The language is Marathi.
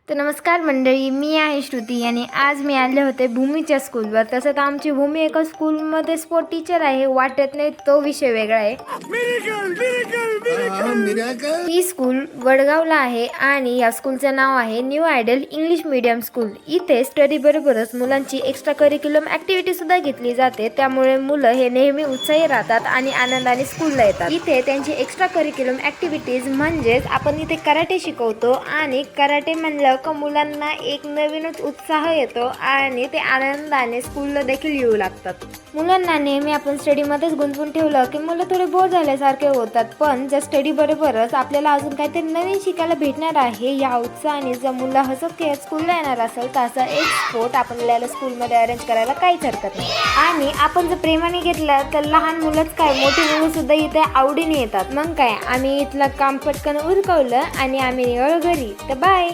तर नमस्कार मंडळी, मी आहे श्रुती आणि आज मी आले होते भूमीच्या स्कूलवर. तसं तर आमची भूमी एका स्कूलमध्ये स्पोर्ट टीचर आहे, वाटत नाही तो विषय वेगळा आहे. ही स्कूल वडगावला आहे आणि या स्कूलचं नाव आहे new idol English medium school. इथे स्टडी बरोबरच मुलांची एक्स्ट्रा करिक्युलम ॲक्टिव्हिटी सुद्धा घेतली जाते, त्यामुळे मुलं हे नेहमी उत्साही राहतात आणि आनंदाने स्कूलला येतात. इथे त्यांची एक्स्ट्रा करिक्युलम ॲक्टिव्हिटीज म्हणजेच आपण इथे कराटे शिकवतो आणि कराटे म्हणलं का मुलांना एक नवीनच उत्साह येतो आणि ते आनंदाने स्कूलला देखील येऊ लागतात. मुलांना नेहमी आपण स्टडीमध्येच गुंतवून ठेवलं की मुलं थोडे बोर झाल्यासारखे होतात, पण जर स्टडी बरोबरच आपल्याला अजून काहीतरी नवीन शिकायला भेटणार आहे या उत्साहाने जर मुलं हसत खेळत स्कूलला येणार असेल तर असा एक स्पोर्ट आपल्याला स्कूलमध्ये अरेंज करायला काहीच हरकत नाही. आणि आपण जर प्रेमाने घेतलं तर लहान मुलंच काय मोठी मुलं सुद्धा इथे आवडीने येतात. मग काय, आम्ही इथलं काम पटकन उरकवलं आणि आम्ही निघालो घरी. तर बाय.